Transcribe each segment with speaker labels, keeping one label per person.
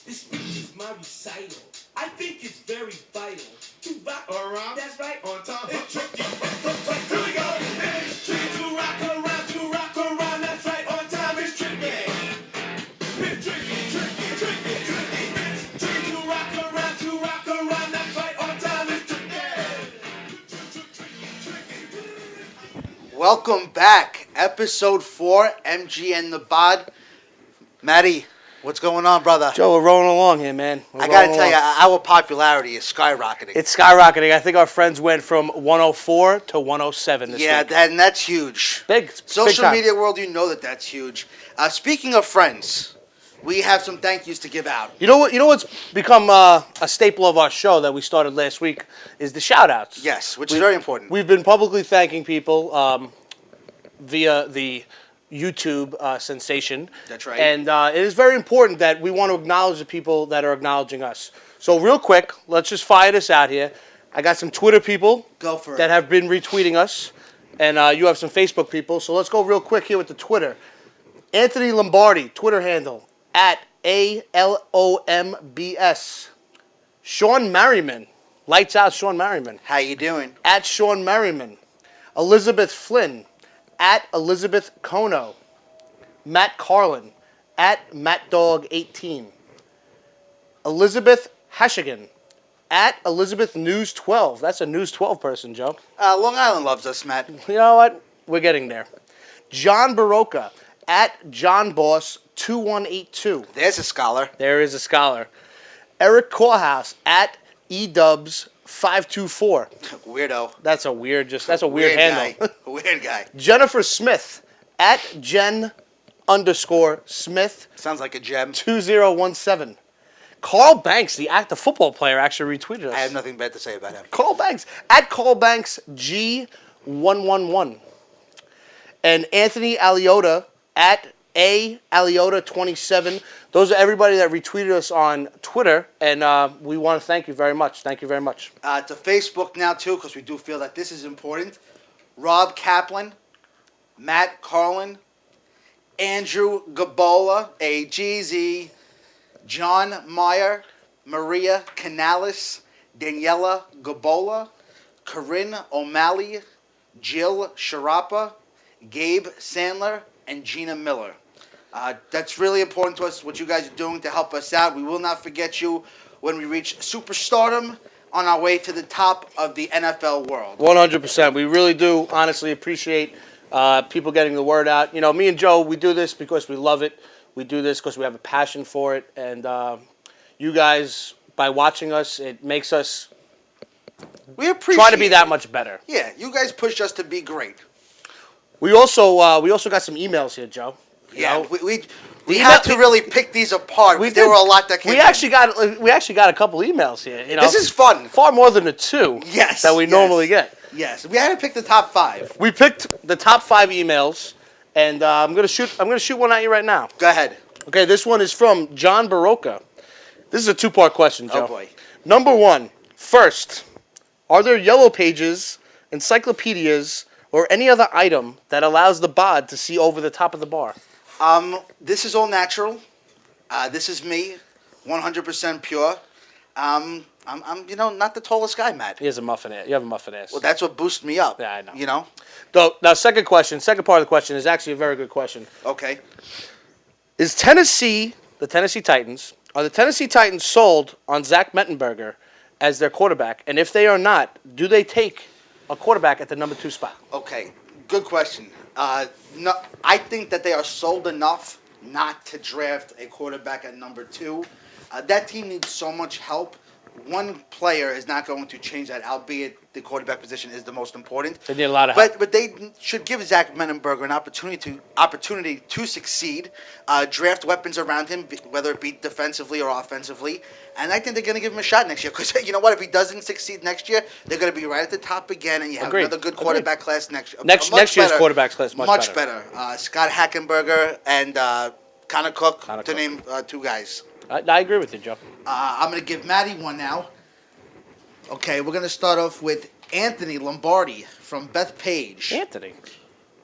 Speaker 1: This speech is my recital. I think it's very vital to rock around. That's right. On time. It's tricky. Here we go. It's tricky to rock around. To rock around. That's right. On time. It's tricky. It's tricky. It's tricky to rock around. To rock around. That's right. On time. It's tricky.
Speaker 2: Welcome back. Episode 4, MG and the BOD. Matty, what's going on, brother?
Speaker 3: Joe, we're rolling along here, man.
Speaker 2: I got to tell you, our popularity is skyrocketing.
Speaker 3: It's skyrocketing. I think our friends went from 104 to 107 this week.
Speaker 2: And that's huge.
Speaker 3: Big.
Speaker 2: Social media world, you know that's huge. Speaking of friends, we have some thank yous to give out.
Speaker 3: You know what's become a staple of our show that we started last week is the shout-outs.
Speaker 2: Yes, which is very important.
Speaker 3: We've been publicly thanking people via the YouTube sensation.
Speaker 2: That's right.
Speaker 3: And it is very important that we want to acknowledge the people that are acknowledging us. So real quick, let's just fire this out here. I got some Twitter people
Speaker 2: Go for it.
Speaker 3: that have been retweeting us, and you have some Facebook people. So let's go real quick here with the Twitter. Anthony Lombardi, Twitter handle, at ALOMBS. Sean Merriman, lights out Sean Merriman.
Speaker 2: How you doing?
Speaker 3: At Sean Merriman. Elizabeth Flynn, at Elizabeth Kono. Matt Carlin, at MattDog18. Elizabeth Hashigan, at Elizabeth News 12. That's a News 12 person, Joe.
Speaker 2: Long Island loves us, Matt.
Speaker 3: You know what? We're getting there. John Baroka, at JohnBoss2182.
Speaker 2: There's a scholar.
Speaker 3: There is a scholar. Eric Corehouse, at EDubs524.
Speaker 2: Weirdo.
Speaker 3: That's a weird handle.
Speaker 2: Guy. Weird guy.
Speaker 3: Jennifer Smith, at Jen_Smith.
Speaker 2: Sounds like a gem.
Speaker 3: 2017. Carl Banks, the active football player, actually retweeted us.
Speaker 2: I have nothing bad to say about him.
Speaker 3: Carl Banks, at Carl Banks G111. And Anthony Aliota, at Aliota27. Those are everybody that retweeted us on Twitter, and we want to thank you very much. Thank you very much.
Speaker 2: To Facebook now, too, because we do feel that this is important. Rob Kaplan, Matt Carlin, Andrew Gabbola, AGZ, John Meyer, Maria Canales, Daniela Gabbola, Corinne O'Malley, Jill Chiarappa, Gabe Sandler, and Gina Miller. That's really important to us, what you guys are doing to help us out. We will not forget you when we reach superstardom on our way to the top of the NFL world.
Speaker 3: 100%. We really do honestly appreciate people getting the word out. You know, me and Joe, we do this because we love it. We do this because we have a passion for it. And you guys, by watching us, it makes us try to be that much better.
Speaker 2: Yeah, you guys push us to be great.
Speaker 3: We also got some emails here, Joe.
Speaker 2: We had to really pick these apart. There were a lot that came in.
Speaker 3: We actually got a couple emails here. You know,
Speaker 2: this is fun.
Speaker 3: Far more than the two that we normally get.
Speaker 2: Yes, we had to pick the top 5.
Speaker 3: We picked the top 5 emails, and I'm gonna shoot one at you right now.
Speaker 2: Go ahead.
Speaker 3: Okay, this one is from John Baroka. This is a 2-part question, Joe.
Speaker 2: Oh boy.
Speaker 3: Number 1, first, are there yellow pages, encyclopedias, or any other item that allows the BOD to see over the top of the bar?
Speaker 2: This is all natural. This is me, 100% pure. I'm not the tallest guy, Matt.
Speaker 3: He has a muffin ass. You have a muffin ass.
Speaker 2: Well, that's what boosts me up.
Speaker 3: Yeah, I know.
Speaker 2: You know?
Speaker 3: Now, second part of the question is actually a very good question.
Speaker 2: Okay.
Speaker 3: Is the Tennessee Titans sold on Zach Mettenberger as their quarterback? And if they are not, do they take a quarterback at the number 2 spot?
Speaker 2: Okay, good question. No, I think that they are sold enough not to draft a quarterback at number 2. That team needs so much help. One player is not going to change that, albeit the quarterback position is the most important.
Speaker 3: They need a lot of help.
Speaker 2: But they should give Zach Mettenberger an opportunity to succeed, draft weapons around him, whether it be defensively or offensively. And I think they're going to give him a shot next year. Because you know what? If he doesn't succeed next year, they're going to be right at the top again. And you have another good quarterback class next year.
Speaker 3: Next year's quarterback class much
Speaker 2: better. Scott Hackenberger and Connor Cook, to name 2 guys.
Speaker 3: I agree with you, Joe.
Speaker 2: I'm going to give Matty one now. Okay, we're going to start off with Anthony Lombardi from Bethpage.
Speaker 3: Anthony.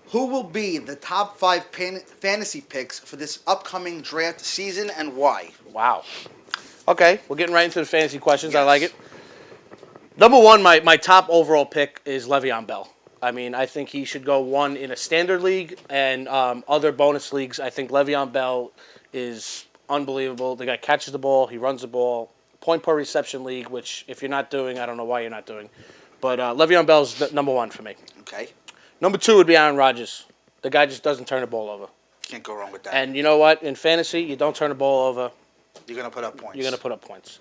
Speaker 2: Who will be the top 5 fantasy picks for this upcoming draft season and why?
Speaker 3: Wow. Okay, we're getting right into the fantasy questions. I
Speaker 2: Yes.
Speaker 3: like it. Number one, my top overall pick is Le'Veon Bell. I mean, I think he should go one in a standard league and other bonus leagues. I think Le'Veon Bell is unbelievable. The guy catches the ball, he runs the ball. Point per reception league, which if you're not doing, I don't know why you're not doing. But Le'Veon Bell's number one for me.
Speaker 2: Okay.
Speaker 3: Number two would be Aaron Rodgers. The guy just doesn't turn the ball over.
Speaker 2: Can't go wrong with that.
Speaker 3: And you know what? In fantasy, you don't turn the ball over,
Speaker 2: You're going to put up points.
Speaker 3: you're going to put up points.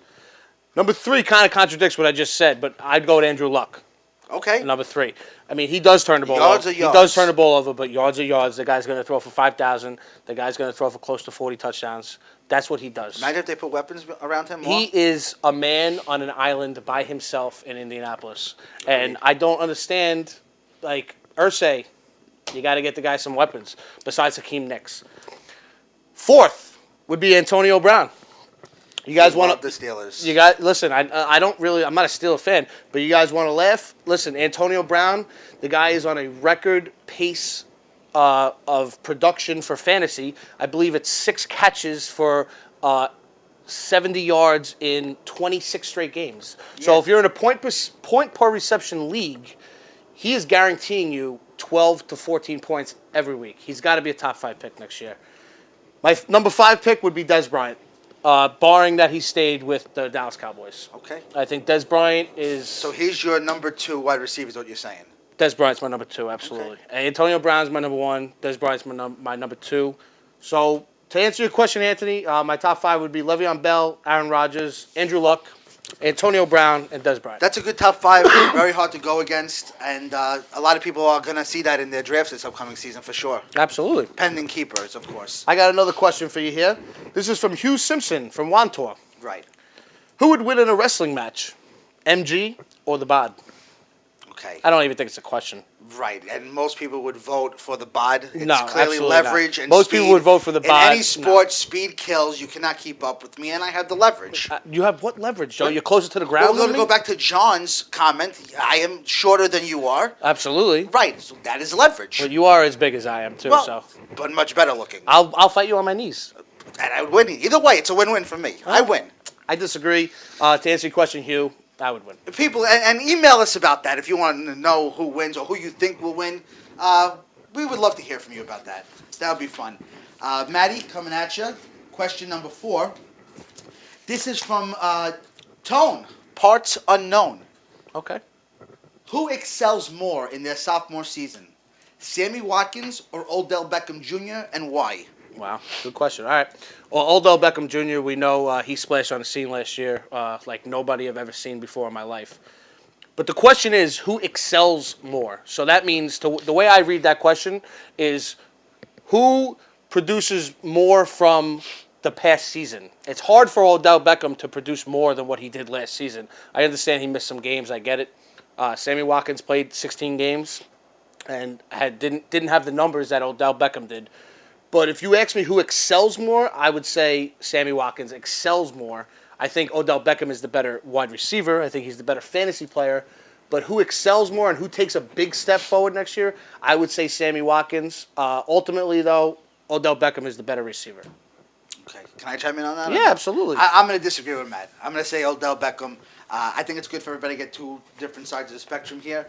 Speaker 3: Number three kind of contradicts what I just said, but I'd go with Andrew Luck.
Speaker 2: Okay.
Speaker 3: Number three. I mean, he does turn the ball
Speaker 2: Yards
Speaker 3: over.
Speaker 2: are yards.
Speaker 3: He does turn the ball over, but yards are yards. The guy's going to throw for 5,000. The guy's going to throw for close to 40 touchdowns. That's what he does.
Speaker 2: Imagine if they put weapons around him more.
Speaker 3: He is a man on an island by himself in Indianapolis. And I don't understand, like, Irsay, you got to get the guy some weapons besides Hakeem Nicks. Fourth would be Antonio Brown. You guys want
Speaker 2: the Steelers.
Speaker 3: You guys listen. I don't really. I'm not a Steelers fan, but you guys want to laugh? Listen, Antonio Brown, the guy is on a record pace of production for fantasy. I believe it's 6 catches for 70 yards in 26 straight games.
Speaker 2: Yeah.
Speaker 3: So if you're in a point per reception league, he is guaranteeing you 12 to 14 points every week. He's got to be a top 5 pick next year. My number 5 pick would be Dez Bryant. Barring that he stayed with the Dallas Cowboys.
Speaker 2: Okay.
Speaker 3: I think Dez Bryant is...
Speaker 2: So he's your number 2 wide receiver is what you're saying.
Speaker 3: Dez Bryant's my number 2, absolutely.
Speaker 2: Okay.
Speaker 3: And Antonio Brown's my number 1. Dez Bryant's my number 2. So to answer your question, Anthony, my top 5 would be Le'Veon Bell, Aaron Rodgers, Andrew Luck, Antonio Brown, and Dez Bryant.
Speaker 2: That's a good top 5. Very hard to go against. And a lot of people are going to see that in their drafts this upcoming season for sure.
Speaker 3: Absolutely.
Speaker 2: Pending keepers, of course.
Speaker 3: I got another question for you here. This is from Hugh Simpson from Wantor.
Speaker 2: Right.
Speaker 3: Who would win in a wrestling match, MG or the BOD?
Speaker 2: Okay.
Speaker 3: I don't even think it's a question.
Speaker 2: Right, and most people would vote for the BOD. It's
Speaker 3: No,
Speaker 2: clearly
Speaker 3: absolutely
Speaker 2: leverage
Speaker 3: not.
Speaker 2: and
Speaker 3: Most
Speaker 2: speed.
Speaker 3: people would vote for the BOD.
Speaker 2: In any sport, speed kills. You cannot keep up with me, and I have the leverage.
Speaker 3: You have what leverage, Joe? You're closer to the ground
Speaker 2: Well, we're going
Speaker 3: than
Speaker 2: to
Speaker 3: me?
Speaker 2: go back to John's comment. I am shorter than you are.
Speaker 3: Absolutely.
Speaker 2: Right, so that is leverage.
Speaker 3: But you are as big as I am, too,
Speaker 2: well,
Speaker 3: so.
Speaker 2: but much better looking.
Speaker 3: I'll fight you on my knees.
Speaker 2: And I would win. Either way, it's a win-win for me. I win.
Speaker 3: I disagree. To answer your question, Hugh, I would win.
Speaker 2: People, and email us about that if you want to know who wins or who you think will win. We would love to hear from you about that. That would be fun. Maddie, coming at you. Question number 4. This is from Tone, Parts Unknown.
Speaker 3: Okay.
Speaker 2: Who excels more in their sophomore season? Sammy Watkins or Odell Beckham Jr., and why?
Speaker 3: Wow, good question. All right. Well, Odell Beckham Jr., we know he splashed on the scene last year like nobody I've ever seen before in my life. But the question is, who excels more? So that means, the way I read that question is, who produces more from the past season? It's hard for Odell Beckham to produce more than what he did last season. I understand he missed some games. I get it. Sammy Watkins played 16 games and didn't have the numbers that Odell Beckham did. But if you ask me who excels more, I would say Sammy Watkins excels more. I think Odell Beckham is the better wide receiver. I think he's the better fantasy player. But who excels more and who takes a big step forward next year, I would say Sammy Watkins. Ultimately, though, Odell Beckham is the better receiver.
Speaker 2: Okay, can I chime in on that?
Speaker 3: Yeah, absolutely.
Speaker 2: I'm going to disagree with Matt. I'm going to say Odell Beckham. I think it's good for everybody to get 2 different sides of the spectrum here.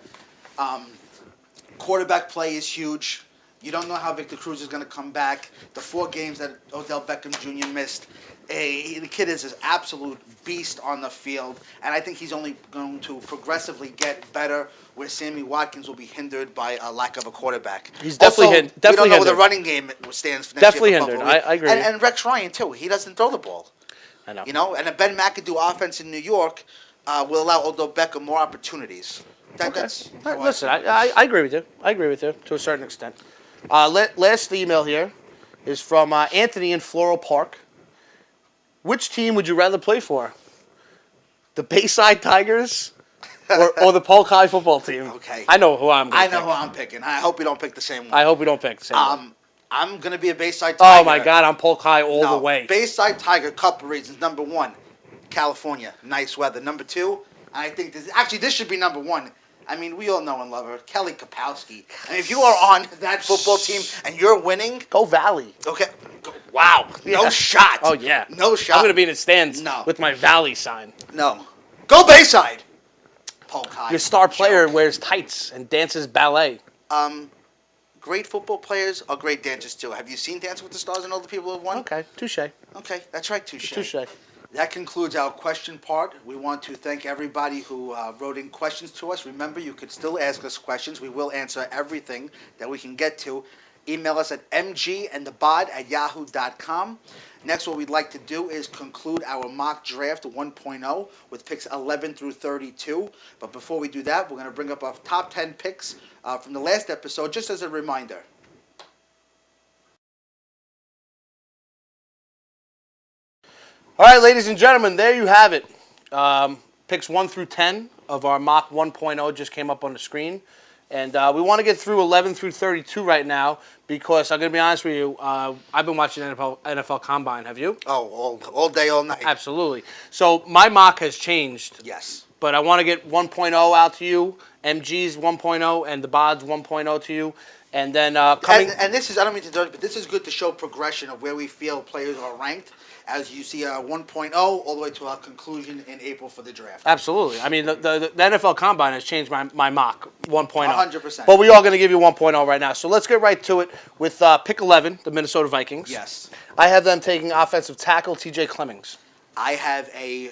Speaker 2: Quarterback play is huge. You don't know how Victor Cruz is going to come back. The 4 games that Odell Beckham Jr. missed, the kid is an absolute beast on the field, and I think he's only going to progressively get better, where Sammy Watkins will be hindered by a lack of a quarterback.
Speaker 3: He's definitely
Speaker 2: also, we don't know where the running game stands for next
Speaker 3: definitely
Speaker 2: year for
Speaker 3: hindered.
Speaker 2: Buffalo.
Speaker 3: I agree.
Speaker 2: And Rex Ryan, too. He doesn't throw the ball.
Speaker 3: I know.
Speaker 2: You know, and a Ben McAdoo offense in New York will allow Odell Beckham more opportunities. That's
Speaker 3: All right, listen, I agree with you. I agree with you to a certain extent. Last email here is from Anthony in Floral Park. Which team would you rather play for? The Bayside Tigers or the Polk High football team?
Speaker 2: Okay.
Speaker 3: I know who I'm going to pick.
Speaker 2: I know who I'm picking. I hope you don't pick the same one.
Speaker 3: I hope we don't pick the same one.
Speaker 2: I'm going to be a Bayside Tiger.
Speaker 3: Oh, my God. I'm Polk High all the way.
Speaker 2: Bayside Tiger, couple reasons. Number 1, California. Nice weather. Number 2, I think this should be number 1. I mean, we all know and love her. Kelly Kapowski. And if you are on that football team and you're winning.
Speaker 3: Go Valley.
Speaker 2: Okay.
Speaker 3: Wow.
Speaker 2: No shot.
Speaker 3: Oh, yeah.
Speaker 2: No shot.
Speaker 3: I'm going to be in the stands
Speaker 2: No.
Speaker 3: with my Valley sign.
Speaker 2: No. Go Bayside. Polk High.
Speaker 3: Your star player
Speaker 2: Joke.
Speaker 3: wears tights and dances ballet.
Speaker 2: Great football players are great dancers too. Have you seen Dancing with the Stars and all the people who have won?
Speaker 3: Okay, touche.
Speaker 2: Okay, that's right, touche.
Speaker 3: Touche.
Speaker 2: That concludes our question part. We want to thank everybody who wrote in questions to us. Remember, you could still ask us questions. We will answer everything that we can get to. Email us at mgandthebod@yahoo.com. Next, what we'd like to do is conclude our mock draft 1.0 with picks 11 through 32. But before we do that, we're going to bring up our top 10 picks from the last episode, just as a reminder.
Speaker 3: All right, ladies and gentlemen, there you have it. Picks 1 through 10 of our mock 1.0 just came up on the screen. And we want to get through 11 through 32 right now because I'm going to be honest with you, I've been watching NFL Combine. Have you?
Speaker 2: Oh, all day, all night.
Speaker 3: Absolutely. So my mock has changed.
Speaker 2: Yes.
Speaker 3: But I want to get 1.0 out to you, MG's 1.0, and the BOD's 1.0 to you. And then coming...
Speaker 2: And this is, I don't mean to interrupt, but this is good to show progression of where we feel players are ranked as you see 1.0 all the way to our conclusion in April for the draft.
Speaker 3: Absolutely. I mean, the NFL Combine has changed my mock 1.0.
Speaker 2: 100%.
Speaker 3: But we are going to give you 1.0 right now. So let's get right to it with pick 11, the Minnesota Vikings.
Speaker 2: Yes.
Speaker 3: I have them taking offensive tackle TJ Clemmings.
Speaker 2: I have a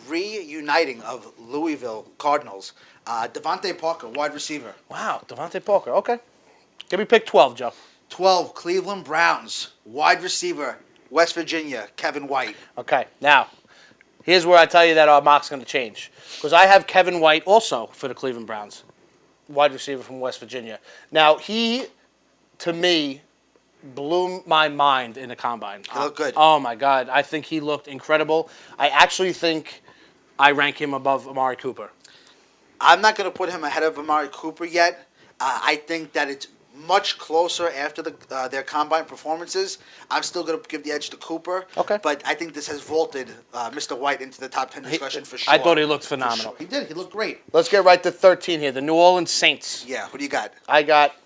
Speaker 2: reuniting of Louisville Cardinals. Devontae Parker, wide receiver.
Speaker 3: Wow, Devontae Parker. Okay. Give me pick 12, Joe.
Speaker 2: 12, Cleveland Browns, wide receiver, West Virginia, Kevin White.
Speaker 3: Okay, now, here's where I tell you that our mock's going to change. Because I have Kevin White also for the Cleveland Browns, wide receiver from West Virginia. Now, he, to me, blew my mind in the Combine.
Speaker 2: He looked good.
Speaker 3: Oh, my God. I think he looked incredible. I actually think I rank him above Amari Cooper.
Speaker 2: I'm not going to put him ahead of Amari Cooper yet. I think that it's much closer after their combine performances. I'm still going to give the edge to Cooper.
Speaker 3: Okay.
Speaker 2: But I think this has vaulted Mr. White into the top 10 discussion for sure.
Speaker 3: I thought he looked phenomenal.
Speaker 2: Sure. He did. He looked great.
Speaker 3: Let's get right to 13 here. The New Orleans Saints.
Speaker 2: Yeah. What do you got?
Speaker 3: I got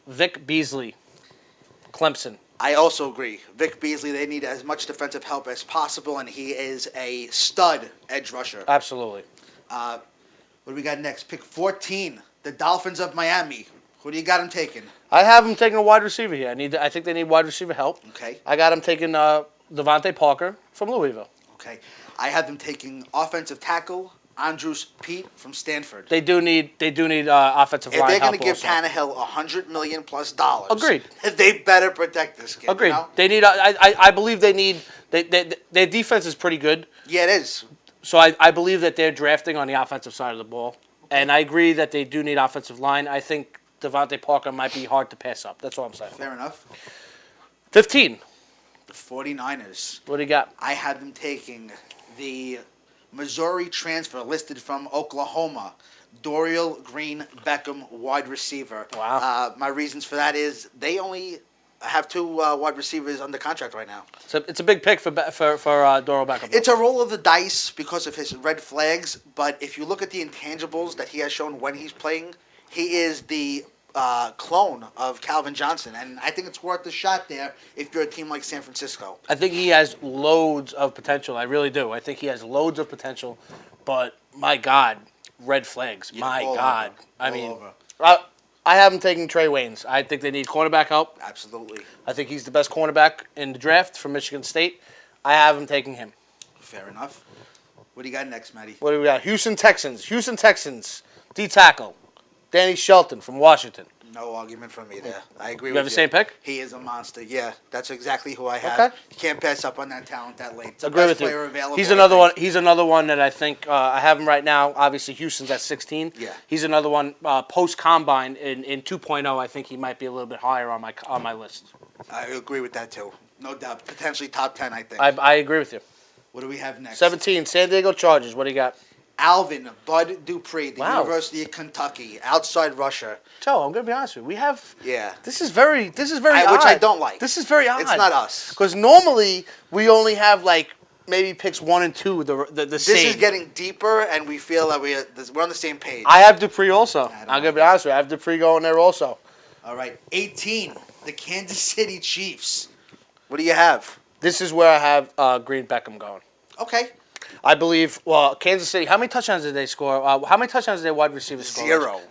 Speaker 3: Vic Beasley, Clemson.
Speaker 2: I also agree. Vic Beasley, they need as much defensive help as possible, and he is a stud edge rusher.
Speaker 3: Absolutely.
Speaker 2: What do we got next? Pick 14, the Dolphins of Miami. Who do you got him taking?
Speaker 3: I have him taking a wide receiver here. I think they need wide receiver help.
Speaker 2: Okay.
Speaker 3: I got him taking Devontae Parker from Louisville.
Speaker 2: Okay. I have them taking offensive tackle, Andrews Pete from Stanford.
Speaker 3: They do need offensive
Speaker 2: If
Speaker 3: line
Speaker 2: they're
Speaker 3: help
Speaker 2: going to give
Speaker 3: also.
Speaker 2: Tannehill $100 million plus,
Speaker 3: Agreed.
Speaker 2: They better protect this kid.
Speaker 3: Agreed.
Speaker 2: You know?
Speaker 3: They need. I believe they need. Their defense is pretty good.
Speaker 2: Yeah, it is.
Speaker 3: So I believe that they're drafting on the offensive side of the ball, and I agree that they do need offensive line. I think Devontae Parker might be hard to pass up. That's all I'm saying.
Speaker 2: Fair enough.
Speaker 3: 15.
Speaker 2: The 49ers.
Speaker 3: What do you got?
Speaker 2: I have them taking the Missouri transfer listed from Oklahoma, Dorial Green Beckham, wide receiver.
Speaker 3: Wow.
Speaker 2: My reasons for that is they only have two wide receivers under contract right now.
Speaker 3: It's a big pick for Dorial Beckham.
Speaker 2: It's a roll of the dice because of his red flags, but if you look at the intangibles that he has shown when he's playing, he is the clone of Calvin Johnson, and I think it's worth the shot there if you're a team like San Francisco.
Speaker 3: I think he has loads of potential. I really do. I think he has loads of potential, but my God, red flags.
Speaker 2: Yeah,
Speaker 3: my
Speaker 2: all
Speaker 3: God.
Speaker 2: over.
Speaker 3: I
Speaker 2: All
Speaker 3: mean,
Speaker 2: over.
Speaker 3: I have him taking Trey Waynes. I think they need cornerback help.
Speaker 2: Absolutely.
Speaker 3: I think he's the best cornerback in the draft from Michigan State. I have him taking him.
Speaker 2: Fair enough. What do you got next, Matty?
Speaker 3: What do we got? Houston Texans, D tackle, Danny Shelton from Washington.
Speaker 2: No argument from me there. I agree with you.
Speaker 3: You have the same pick?
Speaker 2: He is a monster. Yeah, that's exactly who I have.
Speaker 3: Okay.
Speaker 2: You can't pass up on that talent that late. It's the
Speaker 3: Agree
Speaker 2: best
Speaker 3: with you.
Speaker 2: player available.
Speaker 3: He's another one. He's another one that I think I have him right now. Obviously, Houston's at 16.
Speaker 2: Yeah.
Speaker 3: He's another one post combine in 2.0. I think he might be a little bit higher on my list.
Speaker 2: I agree with that too. No doubt. Potentially top 10, I think.
Speaker 3: I agree with you.
Speaker 2: What do we have next?
Speaker 3: 17, San Diego Chargers. What do you got?
Speaker 2: Alvin Bud Dupree, the
Speaker 3: Wow.
Speaker 2: University of Kentucky, outside rusher.
Speaker 3: Joe, I'm gonna be honest with you. We have
Speaker 2: Yeah.
Speaker 3: This is very odd.
Speaker 2: Which I don't like.
Speaker 3: This is very odd.
Speaker 2: It's not us.
Speaker 3: Because normally we only have like maybe picks 1 and 2 the
Speaker 2: This
Speaker 3: same.
Speaker 2: is getting deeper, and we feel that we're on the same page.
Speaker 3: I have Dupree also.
Speaker 2: I don't
Speaker 3: I'm gonna be honest with you. I have Dupree going there also.
Speaker 2: All right, 18, the Kansas City Chiefs. What do you have?
Speaker 3: This is where I have Green Beckham going.
Speaker 2: Okay.
Speaker 3: I believe, Kansas City, how many touchdowns did they score? How many touchdowns did their wide receivers score?
Speaker 2: 0.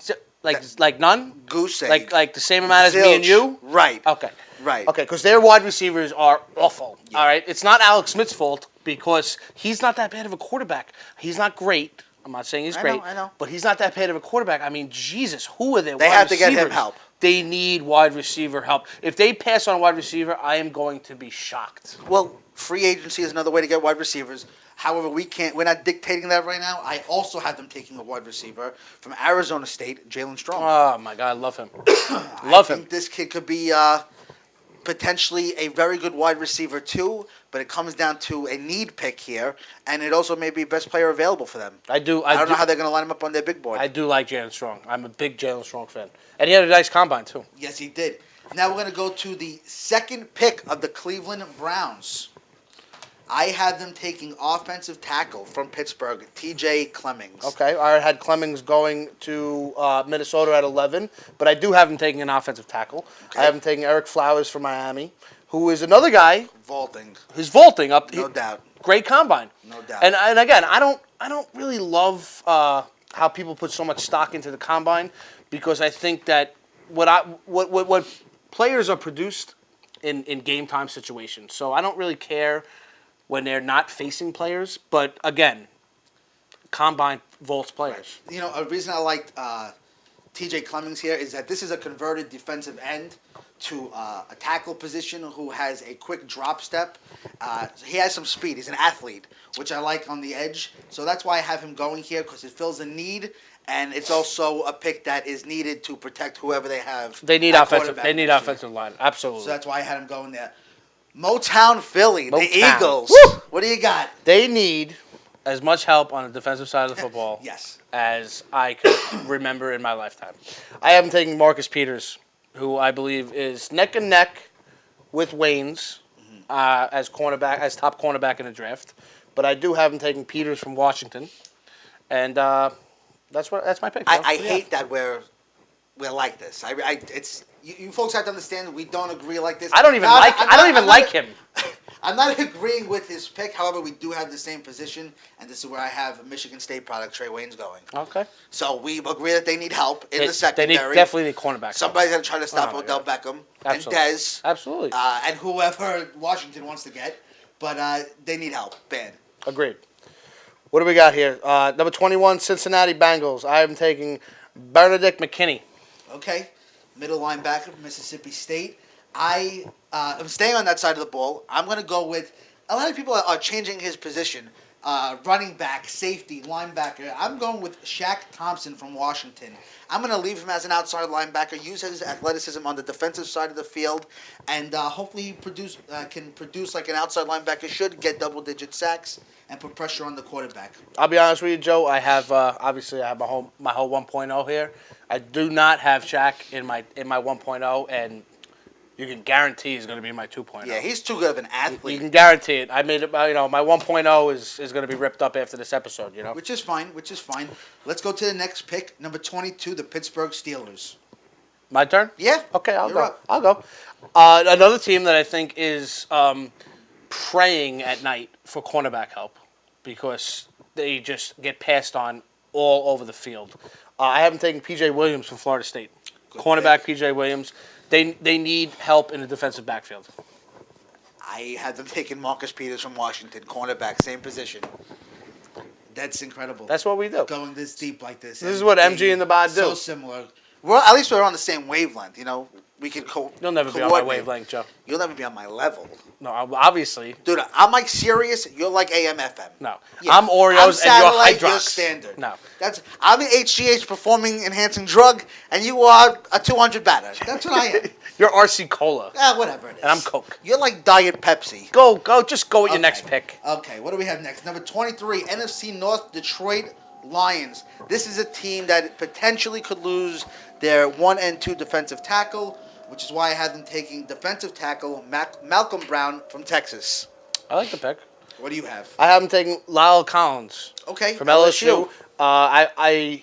Speaker 3: Like none?
Speaker 2: Goose egg.
Speaker 3: Like the same amount as me and you?
Speaker 2: Right.
Speaker 3: Okay.
Speaker 2: Right.
Speaker 3: Okay, because their wide receivers are awful.
Speaker 2: Yeah.
Speaker 3: All right? It's not Alex Smith's fault because he's not that bad of a quarterback. He's not great. I'm not saying he's great.
Speaker 2: I know.
Speaker 3: But he's not that bad of a quarterback. I mean, Jesus, who are their
Speaker 2: They
Speaker 3: wide
Speaker 2: have to
Speaker 3: receivers?
Speaker 2: get him help.
Speaker 3: They need wide receiver help. If they pass on a wide receiver, I am going to be shocked.
Speaker 2: Well, free agency is another way to get wide receivers. However, we're not dictating that right now. I also have them taking a wide receiver from Arizona State, Jalen Strong.
Speaker 3: Oh, my God, I love him.
Speaker 2: I think this kid could be potentially a very good wide receiver too, but it comes down to a need pick here, and it also may be best player available for them. I don't know how they're going to line him up on their big board.
Speaker 3: I do like Jalen Strong. I'm a big Jalen Strong fan. And he had a nice combine, too.
Speaker 2: Yes, he did. Now we're going to go to the second pick of the Cleveland Browns. I have them taking offensive tackle from Pittsburgh, T.J. Clemmings.
Speaker 3: Okay, I had Clemmings going to Minnesota at 11, but I do have him taking an offensive tackle. Okay. I have him taking Eric Flowers from Miami, who is another guy who's vaulting up.
Speaker 2: No doubt.
Speaker 3: Great combine.
Speaker 2: No doubt.
Speaker 3: And again, I don't really love how people put so much stock into the combine because I think that what players are produced in game time situations. So I don't really care when they're not facing players. But, again, combine vaults players.
Speaker 2: Right. You know, a reason I liked T.J. Clemmings here is that this is a converted defensive end to a tackle position who has a quick drop step. He has some speed. He's an athlete, which I like on the edge. So that's why I have him going here because it fills a need, and it's also a pick that is needed to protect whoever they have.
Speaker 3: They need offensive. They need offensive line. Absolutely.
Speaker 2: So that's why I had him going there. Motown Philly, the Eagles.
Speaker 3: Woo!
Speaker 2: What do you got?
Speaker 3: They need as much help on the defensive side of the football
Speaker 2: yes.
Speaker 3: as I could remember in my lifetime. I have him taking Marcus Peters, who I believe is neck and neck with Waynes as top cornerback in the draft. But I do have him taking Peters from Washington, and that's my pick.
Speaker 2: I hate that we're like this. You folks have to understand that we don't agree like this.
Speaker 3: I don't even like him.
Speaker 2: I'm not agreeing with his pick. However, we do have the same position, and this is where I have Michigan State product Trey Waynes going.
Speaker 3: Okay.
Speaker 2: So we agree that they need help in the secondary.
Speaker 3: They definitely need cornerback.
Speaker 2: Somebody's going to try to stop Odell Beckham and Dez.
Speaker 3: Absolutely.
Speaker 2: And whoever Washington wants to get. But they need help. Bad.
Speaker 3: Agreed. What do we got here? Number 21, Cincinnati Bengals. I am taking Benedict McKinney.
Speaker 2: Okay. Middle linebacker from Mississippi State. I'm staying on that side of the ball. I'm going to go with a lot of people are changing his position. Running back, safety, linebacker. I'm going with Shaq Thompson from Washington. I'm going to leave him as an outside linebacker, use his athleticism on the defensive side of the field, and hopefully he can produce like an outside linebacker should, get double-digit sacks, and put pressure on the quarterback.
Speaker 3: I'll be honest with you, Joe. I have obviously I have my whole 1.0 here. I do not have Shaq in my 1.0, and you can guarantee he's going to be my 2.0.
Speaker 2: Yeah, he's too good of an athlete.
Speaker 3: You can guarantee it. I made it. My 1.0 is going to be ripped up after this episode.
Speaker 2: Which is fine. Let's go to the next pick, number 22, the Pittsburgh Steelers.
Speaker 3: My turn?
Speaker 2: Yeah.
Speaker 3: Okay, I'll go.
Speaker 2: Up.
Speaker 3: I'll go. Another team that I think is praying at night for cornerback help because they just get passed on all over the field. I haven't taken P.J. Williams from Florida State.
Speaker 2: Good
Speaker 3: Cornerback
Speaker 2: pick.
Speaker 3: P.J. Williams. They need help in the defensive backfield.
Speaker 2: I had them taking Marcus Peters from Washington, cornerback, same position. That's incredible.
Speaker 3: That's what we do.
Speaker 2: Going this deep like this.
Speaker 3: This is what MG and the BOD do.
Speaker 2: So similar. Well, at least we're on the same wavelength, We could
Speaker 3: You'll never be on my wavelength, Joe.
Speaker 2: You'll never be on my level.
Speaker 3: No, obviously.
Speaker 2: Dude, I'm like Sirius. You're like AM/FM.
Speaker 3: No.
Speaker 2: Yeah.
Speaker 3: I'm Oreos and you're Hydrox.
Speaker 2: You're standard.
Speaker 3: No.
Speaker 2: I'm an HGH performing enhancing drug, and you are a 200 batter. That's what I am.
Speaker 3: You're RC Cola.
Speaker 2: Whatever it is.
Speaker 3: And I'm Coke.
Speaker 2: You're like Diet Pepsi.
Speaker 3: Just go with your next pick.
Speaker 2: Okay, what do we have next? Number 23, NFC North, Detroit Lions. This is a team that potentially could lose their 1 and 2 defensive tackle, which is why I had them taking defensive tackle Malcolm Brown from Texas.
Speaker 3: I like the pick.
Speaker 2: What do you have?
Speaker 3: I have him taking Lyle Collins.
Speaker 2: Okay.
Speaker 3: From LSU. I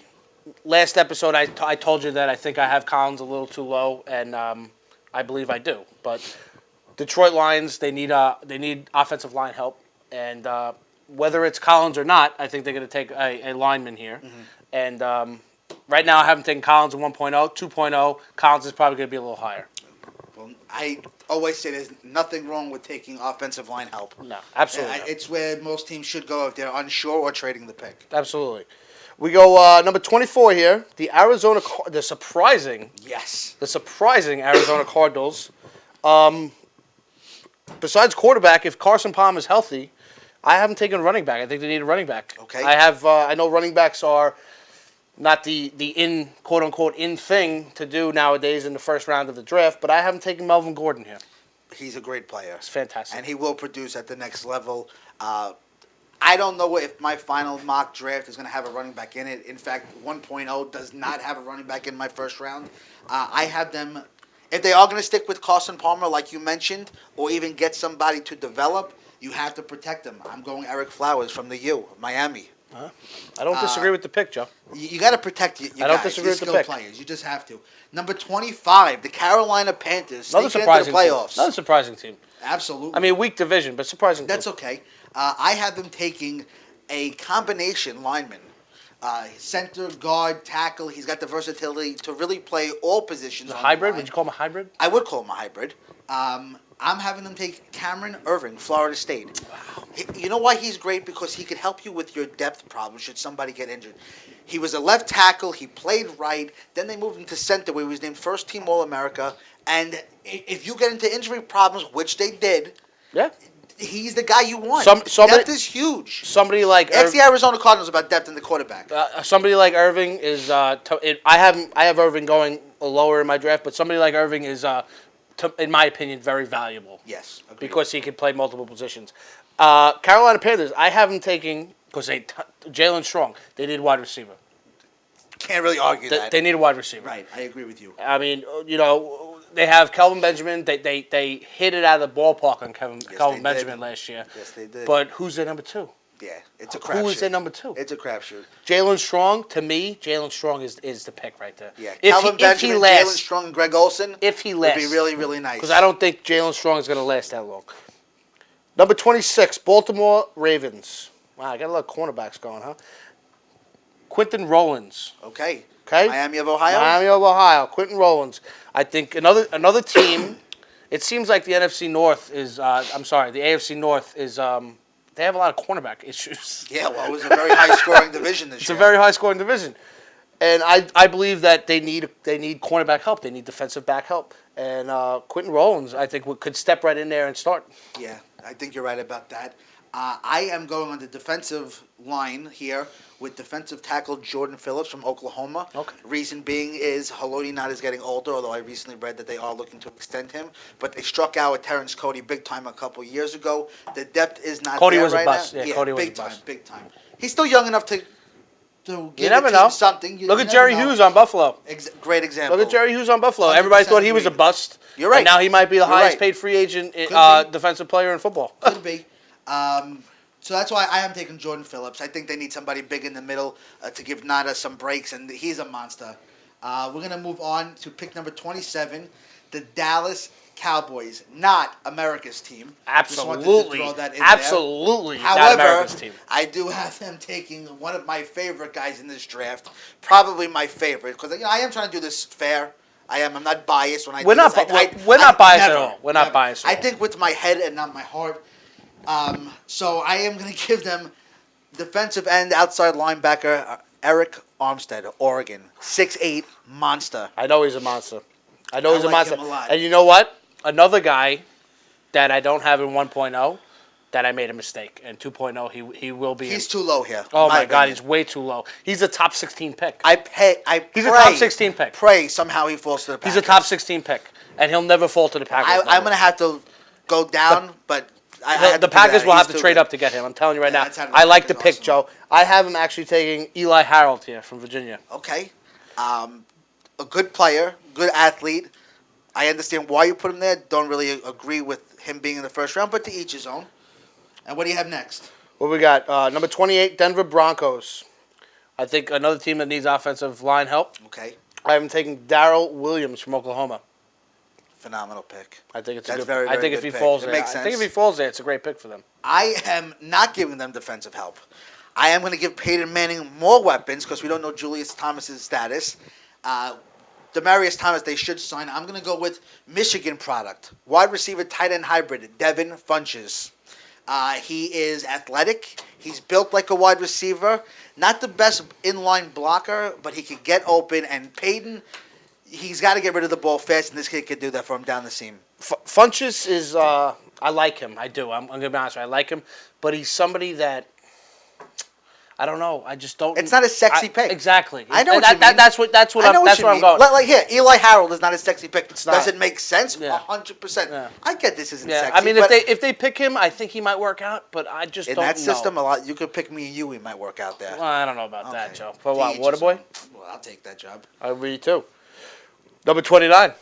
Speaker 3: last episode I told you that I think I have Collins a little too low, and I believe I do. But Detroit Lions, they need offensive line help, and whether it's Collins or not, I think they're going to take a lineman here. And right now, I haven't taken Collins in 1.0, 2.0. Collins is probably going to be a little higher.
Speaker 2: Well, I always say there's nothing wrong with taking offensive line help.
Speaker 3: No, absolutely.
Speaker 2: It's where most teams should go if they're unsure or trading the pick.
Speaker 3: Absolutely. We go number 24 here. The surprising Arizona Cardinals. Besides quarterback, if Carson Palmer is healthy, I haven't taken a running back. I think they need a running back.
Speaker 2: Okay.
Speaker 3: I know running backs are not the in quote unquote in thing to do nowadays in the first round of the draft, but I haven't taken Melvin Gordon here.
Speaker 2: He's a great player.
Speaker 3: It's fantastic.
Speaker 2: And he will produce at the next level. I don't know if my final mock draft is going to have a running back in it. In fact, 1.0 does not have a running back in my first round. I have them, if they are going to stick with Carson Palmer, like you mentioned, or even get somebody to develop, you have to protect them. I'm going Eric Flowers from the U, Miami.
Speaker 3: I don't disagree with the pick, Joe.
Speaker 2: You got to protect your
Speaker 3: I don't
Speaker 2: guys,
Speaker 3: disagree
Speaker 2: your
Speaker 3: with the
Speaker 2: skill
Speaker 3: pick.
Speaker 2: players. You just have to. Number 25, the Carolina Panthers.
Speaker 3: Another
Speaker 2: sneaking into
Speaker 3: surprising
Speaker 2: the playoffs.
Speaker 3: team. Another surprising team.
Speaker 2: Absolutely.
Speaker 3: I mean, weak division, but surprising.
Speaker 2: That's
Speaker 3: team.
Speaker 2: okay. I have them taking a combination lineman. Center, guard, tackle. He's got the versatility to really play all positions.
Speaker 3: A
Speaker 2: on
Speaker 3: hybrid?
Speaker 2: the line.
Speaker 3: Would you call him a hybrid?
Speaker 2: I would call him a hybrid. I'm having them take Cameron Irving, Florida State. Wow. You know why he's great? Because he could help you with your depth problem should somebody get injured. He was a left tackle. He played right. Then they moved him to center where he was named first team All-America. And if you get into injury problems, which they did,
Speaker 3: Yeah.
Speaker 2: he's the guy you want.
Speaker 3: Somebody,
Speaker 2: depth is huge.
Speaker 3: Somebody like
Speaker 2: Ask the Arizona Cardinals about depth in the quarterback.
Speaker 3: somebody like Irving is. I have Irving going lower in my draft, but somebody like Irving is, in my opinion, very valuable.
Speaker 2: Yes, agreed.
Speaker 3: Because he can play multiple positions. Carolina Panthers, I have them taking because Jalen Strong. They need a wide receiver.
Speaker 2: Can't really argue that.
Speaker 3: They need a wide receiver.
Speaker 2: Right, I agree with you.
Speaker 3: I mean, they have Kelvin Benjamin. They hit it out of the ballpark on Kelvin Benjamin last year.
Speaker 2: Yes, they did.
Speaker 3: But who's their number two?
Speaker 2: Yeah, it's a crapshoot.
Speaker 3: Who is their number two?
Speaker 2: It's a crapshoot.
Speaker 3: Jalen Strong, to me, Jalen Strong is the pick right there.
Speaker 2: Yeah,
Speaker 3: If he lasts,
Speaker 2: Jalen Strong, and Greg Olsen.
Speaker 3: If he lasts,
Speaker 2: would be really, really nice.
Speaker 3: Because I don't think Jalen Strong is going to last that long. Number 26, Baltimore Ravens. Wow, I got a lot of cornerbacks going, huh? Quentin Rollins.
Speaker 2: Okay.
Speaker 3: Okay.
Speaker 2: Miami of Ohio.
Speaker 3: Miami of Ohio. Quentin Rollins. I think another team. It seems like the NFC North is. The AFC North is. They have a lot of cornerback issues.
Speaker 2: Yeah, well, it was a very high-scoring division this year.
Speaker 3: It's a very high-scoring division, and I believe that they need cornerback help. They need defensive back help, and Quentin Rollins, I think, could step right in there and start.
Speaker 2: Yeah, I think you're right about that. I am going on the defensive line here with defensive tackle Jordan Phillips from Oklahoma.
Speaker 3: Okay. Reason
Speaker 2: Reason being is Haloti not is getting older, although I recently read that they are looking to extend him. But they struck out with Terrence Cody big time a couple years ago. The depth is not
Speaker 3: Cody
Speaker 2: there
Speaker 3: was a
Speaker 2: right
Speaker 3: bust.
Speaker 2: now.
Speaker 3: Yeah, Cody was
Speaker 2: big
Speaker 3: a
Speaker 2: time,
Speaker 3: bust.
Speaker 2: big time. He's still young enough to give
Speaker 3: never
Speaker 2: the team
Speaker 3: know.
Speaker 2: something.
Speaker 3: Look at Jerry Hughes on Buffalo.
Speaker 2: Great example.
Speaker 3: Look at Jerry Hughes on Buffalo. Everybody thought he was a bust.
Speaker 2: You're right.
Speaker 3: And now he might be the
Speaker 2: You're
Speaker 3: highest
Speaker 2: right.
Speaker 3: paid free agent defensive player in football.
Speaker 2: Could be. So that's why I am taking Jordan Phillips. I think they need somebody big in the middle to give Nada some breaks, and he's a monster. We're going to move on to pick number 27, the Dallas Cowboys, not America's team. Just wanted to
Speaker 3: Absolutely.
Speaker 2: throw that in
Speaker 3: Absolutely.
Speaker 2: there.
Speaker 3: Not
Speaker 2: However,
Speaker 3: America's team.
Speaker 2: I do have them taking one of my favorite guys in this draft, probably my favorite, because I am trying to do this fair. I am. I'm not biased when I
Speaker 3: We're
Speaker 2: do
Speaker 3: not.
Speaker 2: this.
Speaker 3: We're not biased
Speaker 2: never,
Speaker 3: at all. We're not
Speaker 2: never.
Speaker 3: biased. At
Speaker 2: I
Speaker 3: all.
Speaker 2: think with my head and not my heart. So I am going to give them defensive end outside linebacker Eric Armstead, Oregon, 6'8", monster.
Speaker 3: I know he's a monster. I know he's a
Speaker 2: like
Speaker 3: monster.
Speaker 2: him a lot.
Speaker 3: And you know what? Another guy that I don't have in 1.0 that I made a mistake. And 2.0, he will be.
Speaker 2: He's too low here.
Speaker 3: Oh my God,
Speaker 2: opinion.
Speaker 3: he's way too low. He's a top 16 pick.
Speaker 2: He's
Speaker 3: a top 16 pick.
Speaker 2: Pray somehow he falls to the Packers.
Speaker 3: He's a top 16 pick, and he'll never fall to the Packers.
Speaker 2: I'm going to have to go down, but
Speaker 3: the Packers will have to trade up to get him. I'm telling you right now. I like the pick,
Speaker 2: awesome.
Speaker 3: Joe. I have him actually taking Eli Harold here from Virginia.
Speaker 2: Okay. A good player, good athlete. I understand why you put him there. Don't really agree with him being in the first round, but to each his own. And what do you have next?
Speaker 3: What we got? Number 28, Denver Broncos. I think another team that needs offensive line help.
Speaker 2: Okay.
Speaker 3: I have him taking Darrell Williams from Oklahoma.
Speaker 2: Phenomenal pick.
Speaker 3: I think it's
Speaker 2: That's
Speaker 3: a good.
Speaker 2: very,
Speaker 3: I
Speaker 2: very
Speaker 3: think if
Speaker 2: good
Speaker 3: he
Speaker 2: pick.
Speaker 3: falls
Speaker 2: It
Speaker 3: there,
Speaker 2: makes
Speaker 3: I think if
Speaker 2: sense.
Speaker 3: he falls there, it's a great pick for them.
Speaker 2: I am not giving them defensive help. I am going to give Peyton Manning more weapons because we don't know Julius Thomas's status. Demarius Thomas, they should sign. I'm going to go with Michigan product. Wide receiver, tight end hybrid, Devin Funches. He is athletic. He's built like a wide receiver. Not the best inline blocker, but he can get open. And Peyton, he's got to get rid of the ball fast, and this kid can do that for him down the seam.
Speaker 3: Funches is. I like him. I do. I'm going to be honest. I like him, but he's somebody that. I don't know. I just don't.
Speaker 2: It's not a sexy pick.
Speaker 3: Exactly.
Speaker 2: I know what you mean.
Speaker 3: That's what I'm going.
Speaker 2: Like here, Eli Harold is not a sexy pick.
Speaker 3: It's not.
Speaker 2: Does it make sense?
Speaker 3: Yeah.
Speaker 2: 100%.
Speaker 3: Yeah.
Speaker 2: I get this isn't
Speaker 3: Yeah.
Speaker 2: sexy.
Speaker 3: I mean, if they pick him, I think he might work out. But I just
Speaker 2: in
Speaker 3: don't know.
Speaker 2: that system, a lot. You could pick me and you. We might work out there.
Speaker 3: Well, I don't know about that,
Speaker 2: Okay.
Speaker 3: Joe. But what,
Speaker 2: Each
Speaker 3: Waterboy?
Speaker 2: his own. Well, I'll take that job.
Speaker 3: I agree too. Number 29.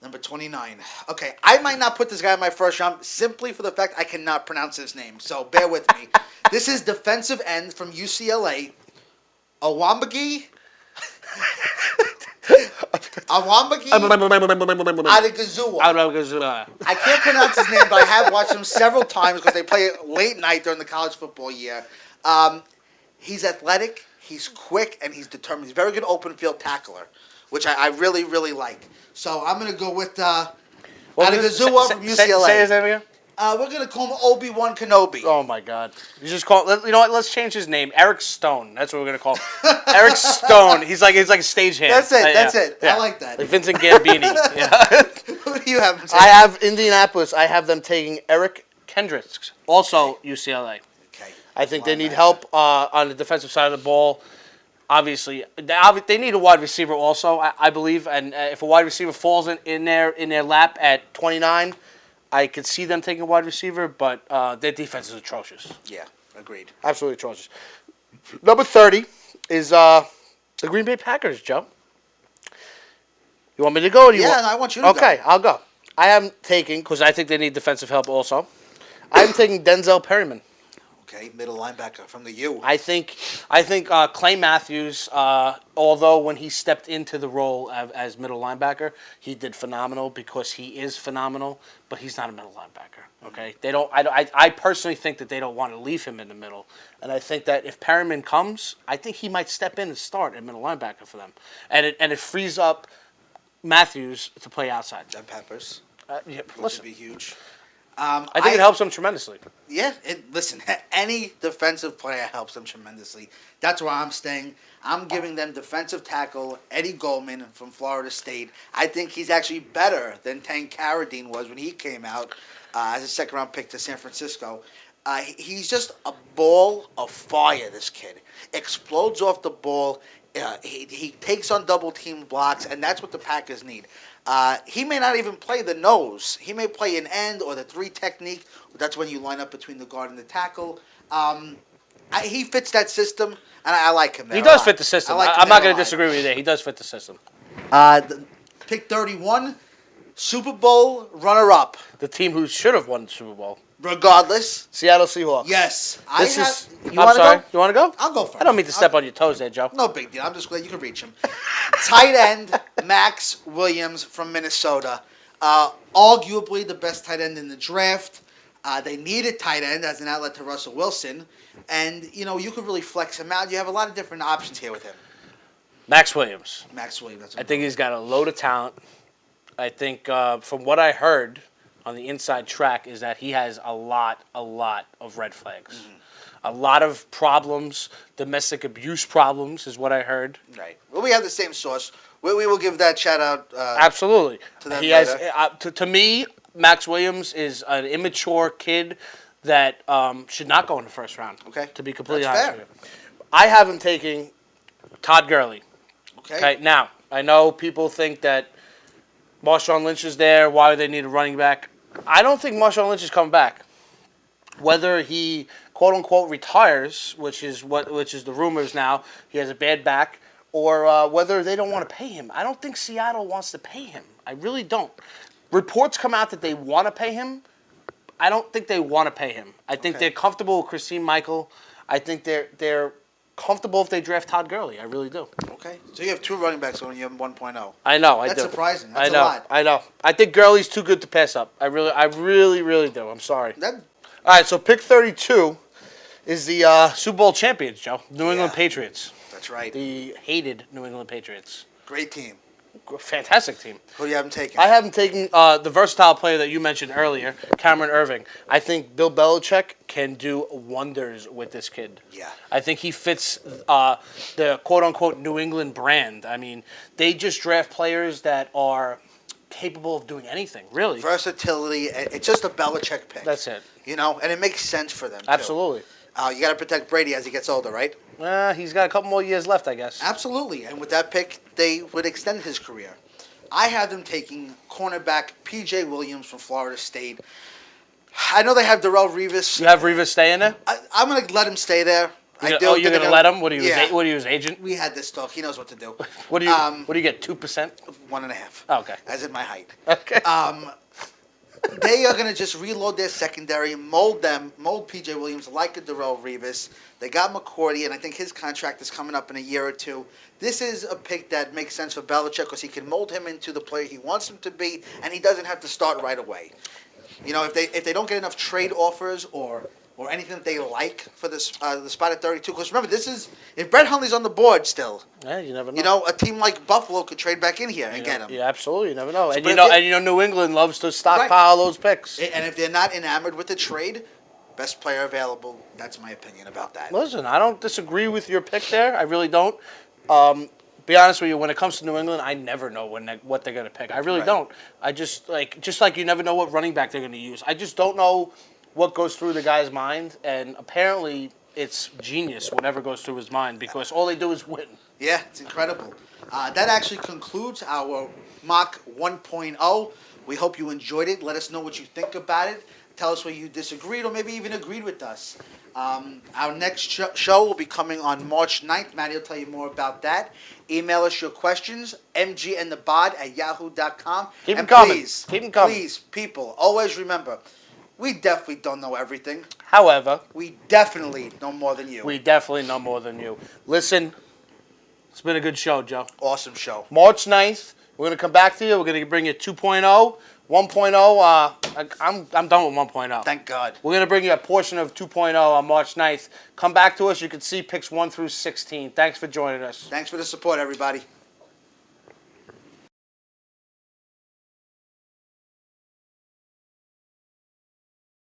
Speaker 2: Number 29. Okay, I might not put this guy in my first round simply for the fact I cannot pronounce his name. So bear with me. This is defensive end from UCLA. Awambagi Adegazua. I can't pronounce his name, but I have watched him several times because they play it late night during the college football year. He's athletic, he's quick, and he's determined. He's a very good open field tackler, which I really, really like. So I'm going to go with Adegazua from UCLA.
Speaker 3: Say his name again.
Speaker 2: We're going to call him Obi-Wan Kenobi.
Speaker 3: Oh, my God. You just call you know what? Let's change his name. Eric Stone. That's what we're going to call him. Eric Stone. He's like a stagehand.
Speaker 2: That's it. That's
Speaker 3: yeah.
Speaker 2: it.
Speaker 3: Yeah.
Speaker 2: I like that.
Speaker 3: Like Vincent Gambini. Yeah.
Speaker 2: Who do you have?
Speaker 3: I have Indianapolis. I have them taking Eric Kendricks, also UCLA.
Speaker 2: Okay.
Speaker 3: I think they need help on the defensive side of the ball. Obviously, they need a wide receiver also, I believe. And if a wide receiver falls in their lap at 29, I could see them taking a wide receiver, but their defense is atrocious.
Speaker 2: Yeah, agreed.
Speaker 3: Absolutely atrocious. Number 30 is the Green Bay Packers, Joe. You want me to go? Or do you want...
Speaker 2: No, I want you to go.
Speaker 3: Okay, I'll go. I am taking, because I think they need defensive help also, I'm taking Denzel Perryman.
Speaker 2: Okay, middle linebacker from the U.
Speaker 3: I think Clay Matthews, although when he stepped into the role as middle linebacker, he did phenomenal because he is phenomenal, but he's not a middle linebacker. Okay, they don't. I personally think that they don't want to leave him in the middle, and I think that if Perryman comes, I think he might step in and start at middle linebacker for them, and it frees up Matthews to play outside.
Speaker 2: And Peppers,
Speaker 3: Yeah,
Speaker 2: which would be huge.
Speaker 3: I think it helps them tremendously.
Speaker 2: Yeah, listen, any defensive player helps them tremendously. That's why I'm staying. I'm giving them defensive tackle Eddie Goldman from Florida State. I think he's actually better than Tank Carradine was when he came out as a second-round pick to San Francisco. He's just a ball of fire, this kid. Explodes off the ball. He takes on double-team blocks, and that's what the Packers need. He may not even play the nose. He may play an end or the three technique. That's when you line up between the guard and the tackle. He fits that system, and I like him there.
Speaker 3: He does fit the system. I'm not going to disagree with you there. He does fit the system.
Speaker 2: Pick 31, Super Bowl runner-up.
Speaker 3: The team who should have won the Super Bowl.
Speaker 2: Regardless.
Speaker 3: Seattle Seahawks.
Speaker 2: Yes.
Speaker 3: You want to go? You want to go?
Speaker 2: I'll go first.
Speaker 3: I don't mean to step on your toes there, Joe.
Speaker 2: No big deal. I'm just glad you can reach him. Tight end, Max Williams from Minnesota. Arguably the best tight end in the draft. They need a tight end as an outlet to Russell Wilson. And, you could really flex him out. You have a lot of different options here with him.
Speaker 3: Max Williams.
Speaker 2: Max Williams.
Speaker 3: I think he's got a load of talent. I think from what I heard on the inside track is that he has a lot of red flags. Mm-hmm. A lot of problems, domestic abuse problems is what I heard.
Speaker 2: Right. Well, we have the same source. We will give that shout out.
Speaker 3: Absolutely.
Speaker 2: To them
Speaker 3: he has, to me, Max Williams is an immature kid that should not go in the first round.
Speaker 2: Okay.
Speaker 3: To be completely
Speaker 2: That's
Speaker 3: honest with you. I have him taking Todd Gurley. Okay. Now, I know people think that Marshawn Lynch is there. Why do they need a running back? I don't think Marshawn Lynch is coming back. Whether he quote unquote retires, which is the rumors now, he has a bad back, or whether they don't want to pay him. I don't think Seattle wants to pay him. I really don't. Reports come out that they want to pay him. I don't think they want to pay him. I think they're comfortable with Christine Michael. I think they're comfortable if they draft Todd Gurley. I really do.
Speaker 2: Okay. So you have 2 running backs when you have 1.0.
Speaker 3: I know. I
Speaker 2: That's
Speaker 3: do.
Speaker 2: surprising. That's
Speaker 3: I know.
Speaker 2: a lot.
Speaker 3: I know. I think Gurley's too good to pass up. I really do. I'm sorry.
Speaker 2: That,
Speaker 3: All right. So pick 32 is the Super Bowl champions, Joe. New England
Speaker 2: Yeah.
Speaker 3: Patriots.
Speaker 2: that's right.
Speaker 3: The hated New England Patriots.
Speaker 2: Great team.
Speaker 3: Fantastic team.
Speaker 2: Who do you have them taking?
Speaker 3: I haven't taken the versatile player that you mentioned earlier, Cameron Irving. I think Bill Belichick can do wonders with this kid.
Speaker 2: Yeah.
Speaker 3: I think he fits the quote-unquote New England brand. I mean, they just draft players that are capable of doing anything, really.
Speaker 2: Versatility. It's just a Belichick pick.
Speaker 3: That's it.
Speaker 2: You know, and it makes sense for them, too.
Speaker 3: Absolutely.
Speaker 2: You got to protect Brady as he gets older, right?
Speaker 3: He's got a couple more years left, I guess.
Speaker 2: Absolutely. And with that pick, they would extend his career. I have them taking cornerback P.J. Williams from Florida State. I know they have Darrell Revis.
Speaker 3: You have Revis stay in there?
Speaker 2: I'm going to let him stay there.
Speaker 3: You're going to let him? What are you, what are you, his agent?
Speaker 2: We had this talk. He knows what to do.
Speaker 3: What do you get, 2%?
Speaker 2: 1.5.
Speaker 3: Oh, okay.
Speaker 2: As in my height.
Speaker 3: Okay.
Speaker 2: They are going to just reload their secondary, mold P.J. Williams like a Darrell Revis. They got McCourty, and I think his contract is coming up in a year or two. This is a pick that makes sense for Belichick because he can mold him into the player he wants him to be, and he doesn't have to start right away. You know, if they don't get enough trade offers or anything that they like for this the spot at 32, because remember, this is if Brett Hundley's on the board still.
Speaker 3: Yeah, you never know.
Speaker 2: You know, a team like Buffalo could trade back in here and get him.
Speaker 3: Yeah, absolutely. You never know.
Speaker 2: So,
Speaker 3: And New England loves to stockpile those picks.
Speaker 2: And if they're not enamored with the trade, best player available. That's my opinion about that.
Speaker 3: Listen, I don't disagree with your pick there. I really don't. Be honest with you, when it comes to New England, I never know what they're going to pick. I really don't. I just like you never know what running back they're going to use. I just don't know what goes through the guy's mind, and apparently it's genius whatever goes through his mind because all they do is win.
Speaker 2: Yeah, it's incredible. That actually concludes our mock 1.0. We hope you enjoyed it. Let us know what you think about it. Tell us where you disagreed or maybe even agreed with us. Our next show will be coming on March 9th. Maddie will tell you more about that. Email us your questions, mgandthebod@yahoo.com.
Speaker 3: Keep them coming. Keep them coming.
Speaker 2: Please, people, always remember, we definitely don't know everything.
Speaker 3: However,
Speaker 2: we definitely know more than you.
Speaker 3: We definitely know more than you. Listen, it's been a good show, Joe.
Speaker 2: Awesome show.
Speaker 3: March 9th, we're going to come back to you. We're going to bring you 2.0. 1.0, I'm done with 1.0.
Speaker 2: Thank God.
Speaker 3: We're going to bring you a portion of 2.0 on March 9th. Come back to us. You can see picks 1 through 16. Thanks for joining us.
Speaker 2: Thanks for the support, everybody.